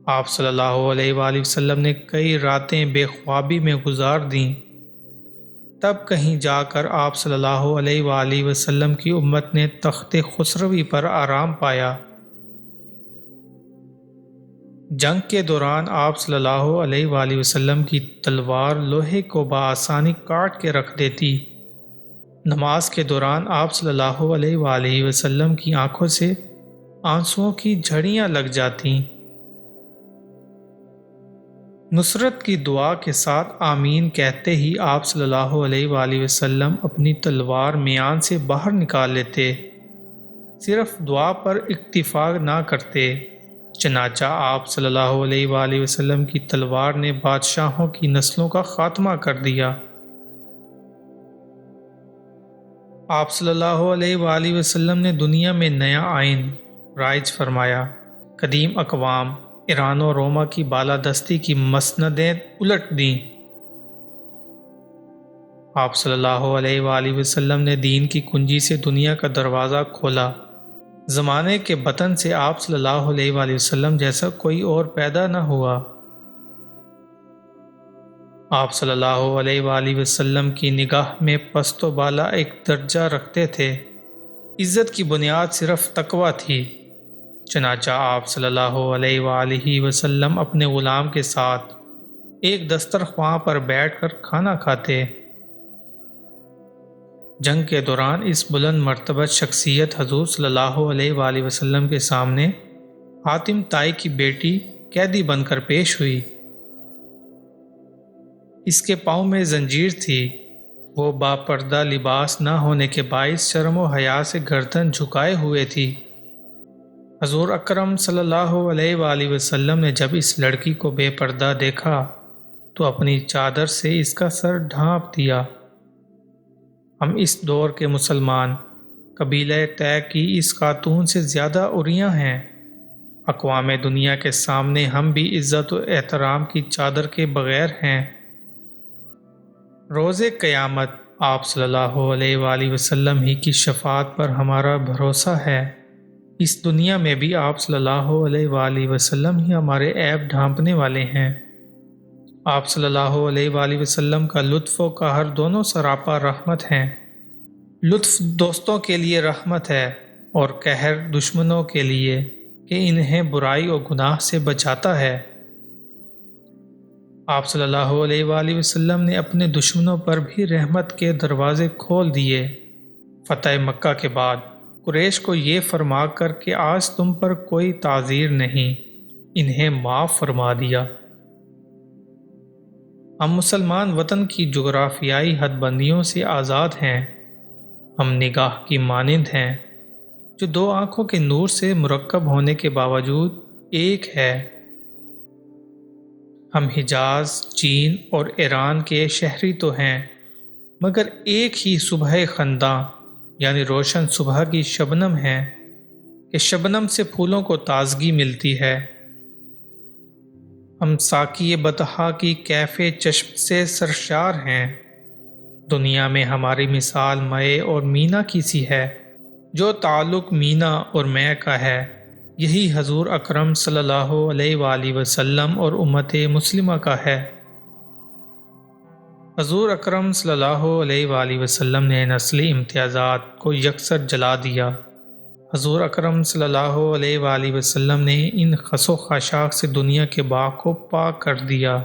آپ صلی اللہ علیہ وآلہ وسلم نے کئی راتیں بے خوابی میں گزار دیں، تب کہیں جا کر آپ صلی اللہ علیہ وآلہ وسلم کی امت نے تخت خسروی پر آرام پایا۔ جنگ کے دوران آپ صلی اللہ علیہ وآلہ وسلم کی تلوار لوہے کو بآسانی کاٹ کے رکھ دیتی۔ نماز کے دوران آپ صلی اللہ علیہ وآلہ وسلم کی آنکھوں سے آنسوؤں کی جھڑیاں لگ جاتیں۔ نصرت کی دعا کے ساتھ آمین کہتے ہی آپ صلی اللہ علیہ وآلہ وسلم اپنی تلوار میان سے باہر نکال لیتے، صرف دعا پر اکتفا نہ کرتے۔ چنانچہ آپ صلی اللہ علیہ وآلہ وسلم کی تلوار نے بادشاہوں کی نسلوں کا خاتمہ کر دیا۔ آپ صلی اللہ علیہ وآلہ وسلم نے دنیا میں نیا آئین رائج فرمایا۔ قدیم اقوام ایران و روما کی بالادستی کی مسندیں الٹ دیں۔ آپ صلی اللہ علیہ وآلہ وسلم نے دین کی کنجی سے دنیا کا دروازہ کھولا۔ زمانے کے بطن سے آپ صلی اللہ علیہ وآلہ وسلم جیسا کوئی اور پیدا نہ ہوا۔ آپ صلی اللہ علیہ وآلہ وسلم کی نگاہ میں پست و بالا ایک درجہ رکھتے تھے۔ عزت کی بنیاد صرف تقویٰ تھی۔ چنانچہ آپ صلی اللہ علیہ وآلہ وسلم اپنے غلام کے ساتھ ایک دسترخوان پر بیٹھ کر کھانا کھاتے۔ جنگ کے دوران اس بلند مرتبہ شخصیت حضور صلی اللہ علیہ وآلہ وسلم کے سامنے حاتم طائی کی بیٹی قیدی بن کر پیش ہوئی۔ اس کے پاؤں میں زنجیر تھی۔ وہ باپردہ لباس نہ ہونے کے باعث شرم و حیا سے گردن جھکائے ہوئے تھی۔ حضور اکرم صلی اللہ علیہ وآلہ وسلم نے جب اس لڑکی کو بے پردہ دیکھا تو اپنی چادر سے اس کا سر ڈھانپ دیا۔ ہم اس دور کے مسلمان قبیلہ طے کی اس خاتون سے زیادہ عریاں ہیں۔ اقوام دنیا کے سامنے ہم بھی عزت و احترام کی چادر کے بغیر ہیں۔ روز قیامت آپ صلی اللہ علیہ وآلہ وسلم ہی کی شفاعت پر ہمارا بھروسہ ہے۔ اس دنیا میں بھی آپ صلی اللہ علیہ وآلہ وسلم ہی ہمارے عیب ڈھانپنے والے ہیں۔ آپ صلی اللہ علیہ وآلہ وسلم کا لطف و قہر دونوں سراپا رحمت ہیں۔ لطف دوستوں کے لیے رحمت ہے اور قہر دشمنوں کے لیے کہ انہیں برائی اور گناہ سے بچاتا ہے۔ آپ صلی اللہ علیہ وآلہ وسلم نے اپنے دشمنوں پر بھی رحمت کے دروازے کھول دیے۔ فتح مکہ کے بعد قریش کو یہ فرما کر کہ آج تم پر کوئی تعذیر نہیں، انہیں معاف فرما دیا۔ ہم مسلمان وطن کی جغرافیائی حد بندیوں سے آزاد ہیں۔ ہم نگاہ کی مانند ہیں جو دو آنکھوں کے نور سے مرکب ہونے کے باوجود ایک ہے۔ ہم حجاز، چین اور ایران کے شہری تو ہیں، مگر ایک ہی صبح خنداں یعنی روشن صبح کی شبنم ہیں کہ شبنم سے پھولوں کو تازگی ملتی ہے۔ ہم ساقی بطحا کی کیف چشم سے سرشار ہیں۔ دنیا میں ہماری مثال مے اور مینا کی سی ہے۔ جو تعلق مینا اور مے کا ہے، یہی حضور اکرم صلی اللہ علیہ وآلہ وسلم اور امت مسلمہ کا ہے۔ حضور اکرم صلی اللہ علیہ وآلہ وسلم نے نسلی امتیازات کو یکسر جلا دیا۔ حضور اکرم صلی اللہ علیہ وآلہ وسلم نے ان خس و خاشاک سے دنیا کے باغ کو پاک کر دیا۔